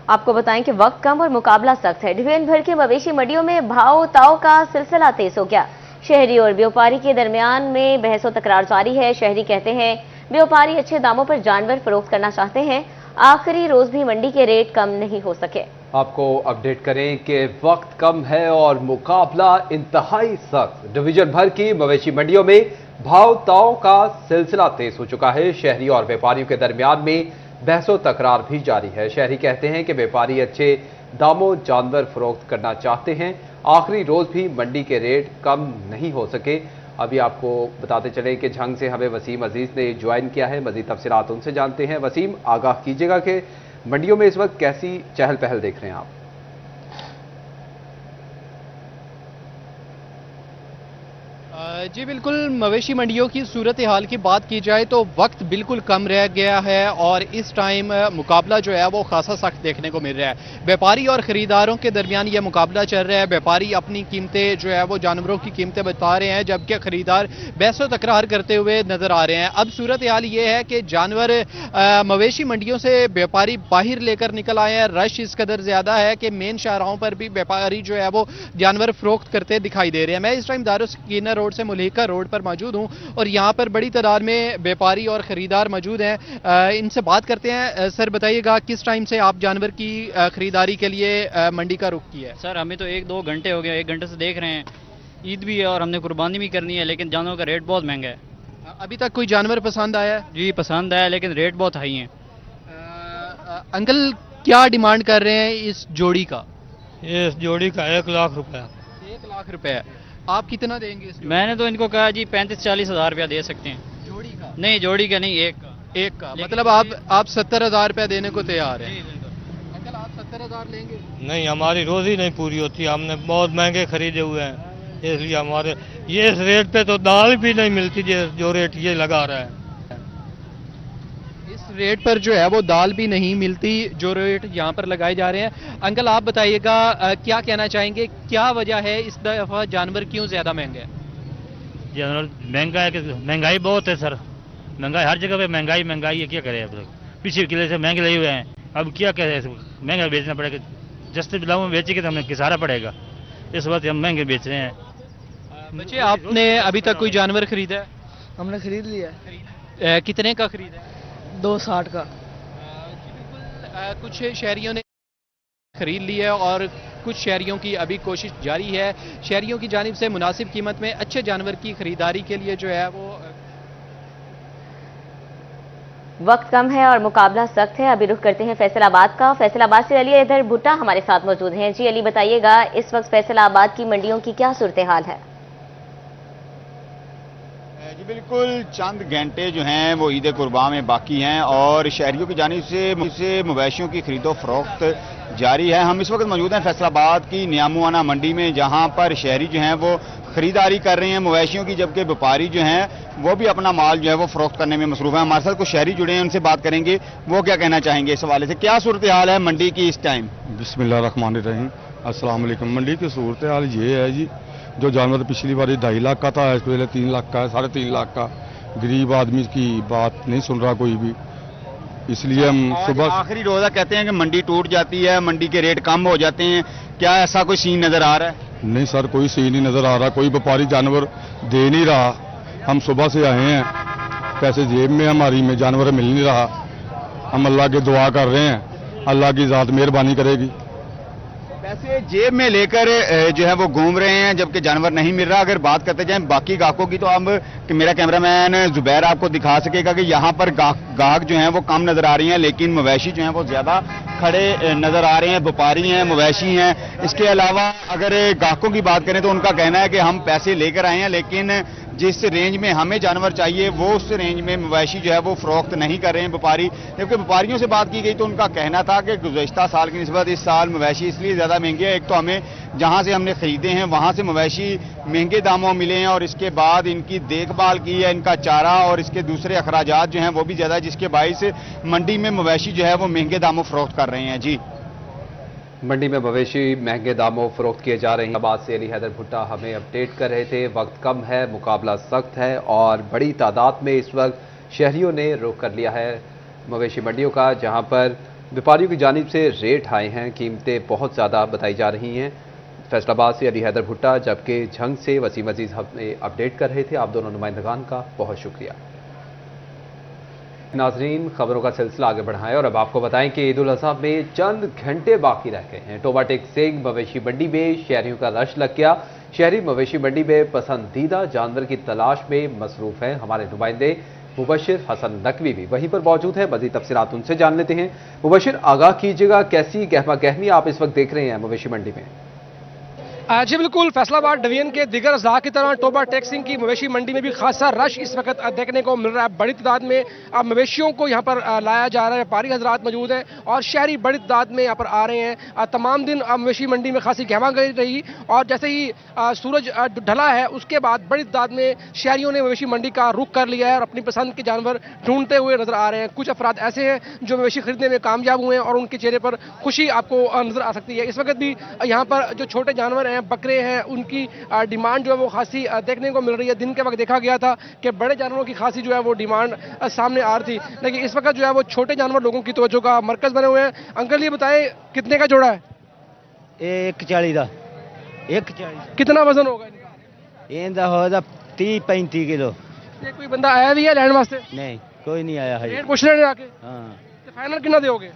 आपको बताएं कि वक्त कम और मुकाबला सख्त है। डिवीजन भर की मवेशी मंडियों में भाव ताव का सिलसिला तेज हो गया। शहरी और व्यापारी के दरमियान में बहस तकरार जारी है। शहरी कहते हैं व्यापारी अच्छे दामों पर जानवर फरोख्त करना चाहते हैं। आखिरी रोज भी मंडी के रेट कम नहीं हो सके। आपको अपडेट करें कि वक्त कम है और मुकाबला इंतहाई सख्त। डिवीजन भर की मवेशी मंडियों में भाव ताव का सिलसिला तेज हो चुका है। शहरी और व्यापारियों के दरमियान में बहसो तकरार भी जारी है। शहरी कहते हैं कि व्यापारी अच्छे दामों जानवर फरोख्त करना चाहते हैं। आखिरी रोज भी मंडी के रेट कम नहीं हो सके। अभी आपको बताते चले कि झंग से हमें वसीम अजीज ने ज्वाइन किया है। मजीद तफसीलात उनसे जानते हैं। वसीम, आगाह कीजिएगा कि मंडियों में इस वक्त कैसी चहल पहल देख रहे हैं आप? जी बिल्कुल, मवेशी मंडियों की सूरत हाल की बात की जाए तो वक्त बिल्कुल कम रह गया है और इस टाइम मुकाबला जो है वो खासा सख्त देखने को मिल रहा है। व्यापारी और ख़रीदारों के दरमियान ये मुकाबला चल रहा है। व्यापारी अपनी कीमतें जो है वो जानवरों की कीमतें बता रहे हैं, जबकि ख़रीदार बहसो तकरार करते हुए नज़र आ रहे हैं। अब सूरत हाल ये है कि जानवर मवेशी मंडियों से व्यापारी बाहर लेकर निकल आए हैं। रश इस कदर ज़्यादा है कि मेन शाहराहों पर भी व्यापारी जो है वो जानवर फरोख्त करते दिखाई दे रहे हैं। मैं इस टाइम दारुस्कीना रोड से मुल्हिका रोड पर मौजूद हूं और यहां पर बड़ी तादाद में व्यापारी और खरीदार मौजूद हैं। इनसे बात करते हैं। सर बताइएगा, किस टाइम से आप जानवर की खरीदारी के लिए मंडी का रुख किया है? सर हमें तो 1-2 घंटे हो गए, 1 घंटे से देख रहे हैं। ईद भी है और हमने कुर्बानी भी करनी है, लेकिन जानवरों का रेट बहुत महंगा है। अभी तक कोई जानवर पसंद आया है? जी पसंद आया, लेकिन रेट बहुत हाई है। अंकल क्या डिमांड कर रहे हैं इस जोड़ी का? इस जोड़ी का 1 लाख रुपया। 1 लाख रुपए। आप कितना देंगे इस मैंने तो इनको कहा जी 35-40 हज़ार रुपया दे सकते हैं। जोड़ी का? नहीं, जोड़ी का नहीं, एक का। एक का मतलब आप 70,000 रुपया देने को तैयार हैं? अंकल आप 70,000 लेंगे? नहीं, हमारी रोजी नहीं पूरी होती। हमने बहुत महंगे खरीदे हुए हैं, इसलिए हमारे ये इस रेट पे तो दाल भी नहीं मिलती जो रेट ये लगा रहा है। इस रेट पर जो है वो दाल भी नहीं मिलती जो रेट यहाँ पर लगाए जा रहे हैं। अंकल आप बताइएगा, क्या कहना चाहेंगे, क्या वजह है इस दफा जानवर क्यों ज्यादा महंगे हैं? जानवर महंगा है कि महंगाई बहुत है सर। महंगाई हर जगह पे महंगाई है, क्या करें अब लोग? पिछले किले से महंगे लगे हुए हैं, अब क्या करें? महंगा बेचना पड़ेगा। जस्ते बिलाव में बेचेंगे तो हमें किसारा पड़ेगा, इस वक्त हम महंगे बेच रहे हैं। बच्चे आपने अभी तक कोई जानवर खरीदा है? हमने खरीद लिया है। कितने का खरीदा है? 260 का। कुछ शहरियों ने खरीद ली है और कुछ शहरियों की अभी कोशिश जारी है। शहरियों की जानिब से मुनासिब कीमत में अच्छे जानवर की खरीदारी के लिए जो है वो वक्त कम है और मुकाबला सख्त है। अभी रुख करते हैं फैसलाबाद का। फैसलाबाद से अली हैदर भुट्टा हमारे साथ मौजूद हैं। जी अली, बताइएगा इस वक्त फैसलाबाद की मंडियों की क्या सूरत हाल है? जी बिल्कुल, चंद घंटे जो हैं वो ईद कुर्बान में बाकी हैं और शहरियों की जानिब से मवेशियों की खरीदो फरोख्त जारी है। हम इस वक्त मौजूद हैं फैसलाबाद की नियामुआना मंडी में, जहां पर शहरी जो हैं वो खरीदारी कर रहे हैं मवेशियों की, जबकि व्यापारी जो हैं वो भी अपना माल जो है वो फरोख्त करने में मसरूफ है। हमारे साथ कुछ शहरी जुड़े हैं, उनसे बात करेंगे, वो क्या कहना चाहेंगे इस हवाले से। क्या सूरत हाल है मंडी की इस टाइम? बिस्मिल्लाहिर्रहमानिर्रहीम, अस्सलाम वालेकुम। मंडी की सूरत हाल ये है जी, जो जानवर पिछली बार 2.5 लाख का था, इस पहले 3 लाख का है, 3.5 लाख का। गरीब आदमी की बात नहीं सुन रहा कोई भी, इसलिए हम सुबह आखिरी रोजा कहते हैं कि मंडी टूट जाती है, मंडी के रेट कम हो जाते हैं। क्या ऐसा कोई सीन नजर आ रहा है? नहीं सर, कोई सीन नहीं नजर आ रहा, कोई व्यापारी जानवर दे नहीं रहा। हम सुबह से आए हैं, पैसे जेब में हमारी में, जानवर मिल नहीं रहा। हम अल्लाह की दुआ कर रहे हैं, अल्लाह की ज़ात मेहरबानी करेगी। पैसे जेब में लेकर जो है वो घूम रहे हैं, जबकि जानवर नहीं मिल रहा। अगर बात करते जाएं बाकी गाहकों की, तो अब मेरा कैमरामैन जुबैर आपको दिखा सकेगा कि यहाँ पर गाहक जो हैं वो कम नजर आ रही हैं, लेकिन मवेशी जो हैं वो ज्यादा खड़े नजर आ रहे हैं। व्यापारी हैं, मवेशी हैं। इसके अलावा अगर गाहकों की बात करें तो उनका कहना है कि हम पैसे लेकर आए हैं, लेकिन जिस रेंज में हमें जानवर चाहिए वो उस रेंज में मवेशी जो है वो फरोख्त नहीं कर रहे हैं व्यापारी। जबकि व्यापारियों से बात की गई तो उनका कहना था कि गुज़श्ता साल की निस्बत इस साल मवेशी इसलिए ज़्यादा महंगी है। एक तो हमें जहां से हमने खरीदे हैं वहां से मवेशी महंगे दामों मिले हैं, और इसके बाद इनकी देखभाल की है, इनका चारा और इसके दूसरे अखराजात जो हैं वो भी ज़्यादा, जिसके बाइस मंडी में मवेशी जो है वो महंगे दामों फरोख्त कर रहे हैं। जी, मंडी में मवेशी महंगे दामों फरोख्त किए जा रहे हैं। बाद से अली हैदर भुट्टा हमें अपडेट कर रहे थे। वक्त कम है, मुकाबला सख्त है और बड़ी तादाद में इस वक्त शहरियों ने रुख कर लिया है मवेशी मंडियों का, जहां पर व्यापारियों की जानिब से रेट हाई हैं, कीमतें बहुत ज़्यादा बताई जा रही हैं। फैसलाबाद से अली हैदर भुट्टा, जबकि झंग से वसीम अजीज हमें अपडेट कर रहे थे। आप दोनों नुमाइंदगान का बहुत शुक्रिया। नाजरीन, खबरों का सिलसिला आगे बढ़ाएं और अब आपको बताएं कि ईद उल अज़हा में चंद घंटे बाकी रह गए हैं। टोबा टेक सिंह मवेशी मंडी में शहरियों का रश लग गया। शहरी मवेशी मंडी में पसंदीदा जानवर की तलाश में मसरूफ हैं। हमारे नुमाइंदे मुबशिर हसन नकवी भी वहीं पर मौजूद है। मज़ीद तफसीलात उनसे जान लेते हैं। मुबशिर, आगाह कीजिएगा, कैसी गहमा गहमी आप इस वक्त देख रहे हैं मवेशी मंडी में? जी बिल्कुल, फैसलाबाद डिवीजन के दिगर अज़ला की तरह टोबा टेक सिंह की मवेशी मंडी में भी खासा रश इस वक्त देखने को मिल रहा है। बड़ी तादाद में मवेशियों को यहाँ पर लाया जा रहा है। व्यापारी हजरात मौजूद हैं और शहरी बड़ी तादाद में यहाँ पर आ रहे हैं। तमाम दिन मवेशी मंडी में खासी गहमागहमी रही और जैसे ही सूरज ढला है उसके बाद बड़ी तादाद में शहरियों ने मवेशी मंडी का रुख कर लिया है और अपनी पसंद के जानवर ढूंढते हुए नजर आ रहे हैं। कुछ अफराद ऐसे हैं जो मवेशी खरीदने में कामयाब हुए हैं और उनके चेहरे पर खुशी आपको नजर आ सकती है। इस वक्त भी यहाँ पर जो छोटे जानवर बकरे हैं, उनकी डिमांड जो है वो खासी देखने को मिल रही है। दिन के वक्त देखा गया था कि बड़े जानवरों की खासी जो है वो डिमांड सामने आ रही थी, लेकिन इस वक्त जो है वो छोटे जानवर लोगों की तवज्जो का मरकज बने हुए हैं। अंकल ये बताएं, कितने का जोड़ा है? 140 का। 140 कितना वजन होगा इनका? होगा 30-35 किलो। कोई बंदा आया भी है लैंड वास्ते? नहीं, कोई नहीं आया है। रेट पूछ रहे हैं आके? हाँ। तो फाइनल कितना दोगे?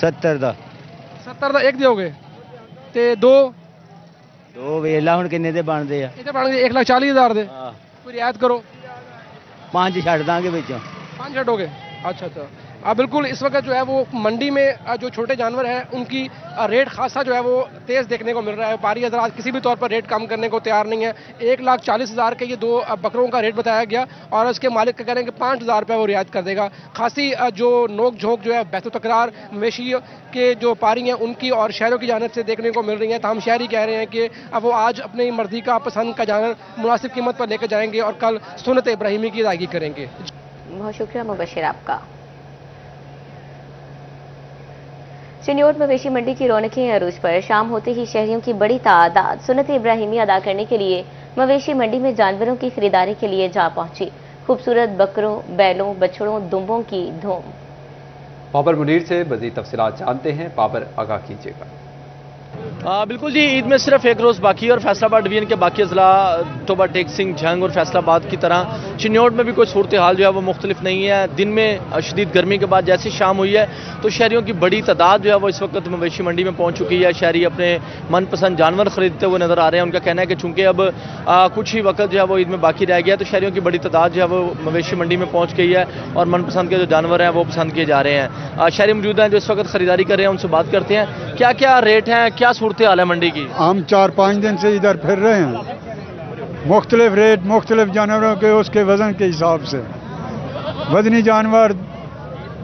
70 का। 70 का एक दोगे ते दो वेला हुण किन्ने दे बनदे आ? इते बन गए 1,40,000 दे। कोई रियायत करो। 5 छੱਡ ਦਾਂਗੇ ਵਿੱਚੋਂ। 5 छੱडोगे? अच्छा। बिल्कुल, इस वक्त जो है वो मंडी में जो छोटे जानवर हैं उनकी रेट खासा जो है वो तेज़ देखने को मिल रहा है। व्यापारी हजरात किसी भी तौर पर रेट कम करने को तैयार नहीं है। 1,40,000 के ये 2 बकरों का रेट बताया गया और उसके मालिक का कह रहे हैं कि 5,000 रुपये वो रियायत कर देगा। खासी जो नोक झोंक जो है बहस तकरार मवेशी के जो व्यापारी हैं उनकी और शहरों की जानिब से देखने को मिल रही है। तमाम शहरी कह रहे हैं कि अब वो आज अपनी मर्जी का पसंद का जानवर मुनासिब कीमत पर लेकर जाएंगे और कल सुन्नत इब्राहिमी की अदायगी करेंगे। बहुत शुक्रिया मुबशिर आपका। चिन्योट मवेशी मंडी की रौनकें अरूज पर। शाम होते ही शहरियों की बड़ी तादाद सुन्नत इब्राहिमी अदा करने के लिए मवेशी मंडी में जानवरों की खरीदारी के लिए जा पहुंची। खूबसूरत बकरों, बैलों, बछड़ों, दुम्बों की धूम। बाबर मुनीर से मज़ीद तफसीलात जानते हैं। बाबर, आगाह कीजिएगा। बिल्कुल जी, ईद में सिर्फ एक रोज़ बाकी है और फैसलाबाद डिवीजन के बाकी अजला टोबा टेक सिंह, झंग और फैसलाबाद की तरह चिन्योट में भी कोई सूरत हाल जो है वो मुख्तलिफ नहीं है। दिन में शदीद गर्मी के बाद जैसे शाम हुई है तो शहरियों की बड़ी तादाद जो है वो इस वक्त मवेशी मंडी में पहुंच चुकी है। शहरी अपने मनपसंद जानवर खरीदते हुए नजर आ रहे हैं। उनका कहना है कि चूंकि अब कुछ ही वक्त जो है वो ईद में बाकी रह गया तो शहरियों की बड़ी तादाद जो है वो मवेशी मंडी में पहुँच गई है और मनपसंद के जो जानवर हैं वो पसंद किए जा रहे हैं। शहरी मौजूद हैं जो इस वक्त खरीदारी कर रहे हैं, उनसे बात करते हैं। क्या क्या रेट हैं, क्या सूरत हाल है मंडी की? हम 4-5 दिन से इधर फिर रहे हैं। मुख्तलिफ रेट मुख्तलिफ जानवरों के उसके वजन के हिसाब से। वजनी जानवर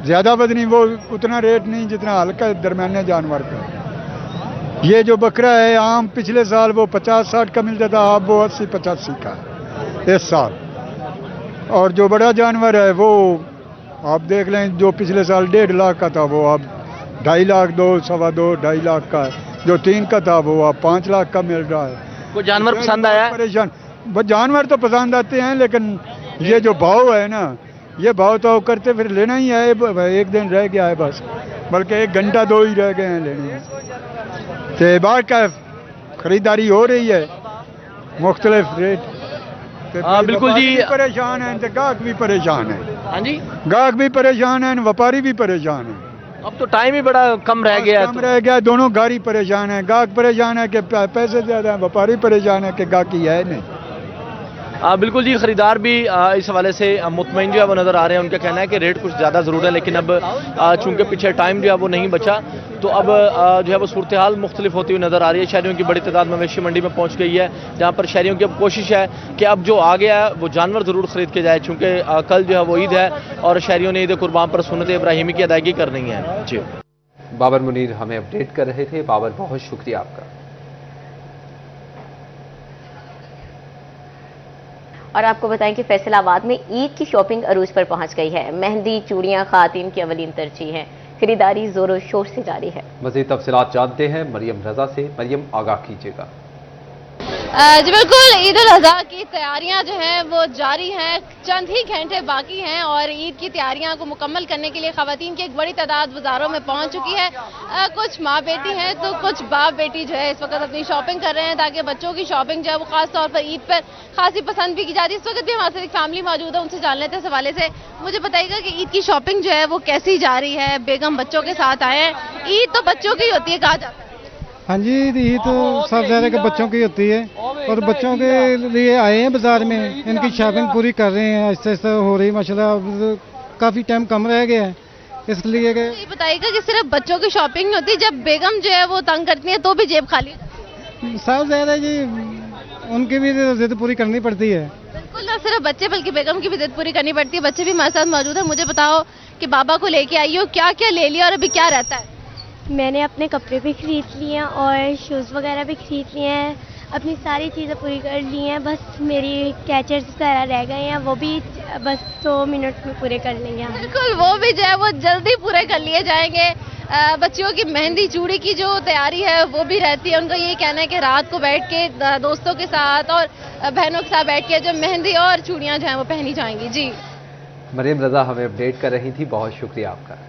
ज़्यादा वजनी वो उतना रेट नहीं जितना हल्का दरमियाने जानवर का। ये जो बकरा है आम पिछले साल वो 50-60 का मिलता था, अब वो 80-85 का इस साल। और जो बड़ा जानवर है वो आप देख लें, जो पिछले साल 1.5 लाख का था वो अब 2.5 लाख, 2.25 लाख का। जो 3 का था वो अब 5 लाख का मिल रहा है। कोई जानवर पसंद आया है? परेशान जानवर तो पसंद आते हैं, लेकिन ये जो भाव है ना, ये भाव तो करते फिर लेना ही है। एक दिन रह गया है बस, बल्कि 1 घंटा 2 ही रह गए हैं लेने। तो बार का खरीदारी हो रही है, मुख्तलिफ रेट। बिल्कुल जी, परेशान है, गाहक भी परेशान है। हाँ जी, गाहक भी परेशान है, व्यापारी भी परेशान है। अब तो टाइम ही बड़ा कम रह गया है। कम रह गया, दोनों गाड़ी परेशान है। गाहक परेशान है कि पैसे ज़्यादा है, व्यापारी परेशान है कि गाहकी है नहीं। बिल्कुल जी, खरीदार भी इस हवाले से मुतमईन जो है वो नज़र आ रहे हैं। उनका कहना है कि रेट कुछ ज़्यादा ज़रूर है, लेकिन अब चूंकि पीछे टाइम जो है वो नहीं बचा तो अब जो है वो सूरत हाल मुख्तलिफ होती हुई नज़र आ रही है। शहरियों की बड़ी तादाद मवेशी मंडी में पहुँच गई है, जहाँ पर शहरियों की अब कोशिश है कि अब जो आ गया है वो जानवर ज़रूर खरीद के जाए, चूँकि कल जो है वो ईद है और शहरियों ने ईद कुर्बान पर सुन्नत इब्राहिमी की अदायगी करनी है। जी, बाबर मुनीर हमें अपडेट कर रहे थे। बाबर, बहुत शुक्रिया आपका। और आपको बताएं कि फैसलाबाद में ईद की शॉपिंग अरूज पर पहुंच गई है। मेहंदी, चूड़ियां खातिन की अवलीन तरजीह है। खरीदारी जोरों शोर से जारी है। मज़ीद तफसीलात जानते हैं मरियम रजा से। मरियम, आगाह कीजिएगा। जी बिल्कुल, ईद उल अज़हा की तैयारियां जो हैं वो जारी हैं। चंद ही घंटे बाकी हैं और ईद की तैयारियां को मुकम्मल करने के लिए खवातीन की एक बड़ी तादाद बाजारों में पहुंच चुकी है। कुछ माँ बेटी हैं तो कुछ बाप बेटी जो है इस वक्त अपनी शॉपिंग कर रहे हैं, ताकि बच्चों की शॉपिंग जो है वो खास तौर पर ईद पर खासी पसंद भी की जाती है। इस वक्त भी हमारे साथ एक फैमिली मौजूद है, उनसे जान लेते हैं इस हवाले से। मुझे बताइएगा कि ईद की शॉपिंग जो है वो कैसी जा रही है? बेगम बच्चों के साथ आए हैं, ईद तो बच्चों की होती है कहा जाता है। हाँ जी, ईद तो सब ज़्यादा के बच्चों की होती है और बच्चों के लिए आए हैं बाजार में, इनकी शॉपिंग पूरी कर रहे हैं। आहिस्ता आहिस्ता हो रही माशाल्लाह, अब काफ़ी टाइम कम रह गया है इसलिए। ये बताइएगा कि सिर्फ बच्चों की शॉपिंग होती है, जब बेगम जो है वो तंग करती है तो भी जेब खाली? सब ज़्यादा जी, उनकी भी ज़िद पूरी करनी पड़ती है। बिल्कुल, ना सिर्फ बच्चे बल्कि बेगम की भी जिद पूरी करनी पड़ती है। बच्चे भी हमारे साथ मौजूद है। मुझे बताओ कि बाबा को लेके आई हो, क्या क्या ले लिया और अभी क्या रहता है? मैंने अपने कपड़े भी खरीद लिए हैं और शूज़ वगैरह भी खरीद लिए हैं, अपनी सारी चीज़ें पूरी कर ली हैं। बस मेरी कैचर्स वगैरह रह गए हैं, वो भी बस 2 मिनट में पूरे कर लेंगे हम। बिल्कुल, वो भी जो है वो जल्दी पूरे कर लिए जाएंगे। बच्चियों की मेहंदी चूड़ी की जो तैयारी है वो भी रहती है। उनका ये कहना है कि रात को बैठ के दोस्तों के साथ और बहनों के साथ बैठ के जो मेहंदी और चूड़ियाँ जो हैं वो पहनी जाएंगी। जी मरियम रजा हमें अपडेट कर रही थी, बहुत शुक्रिया आपका।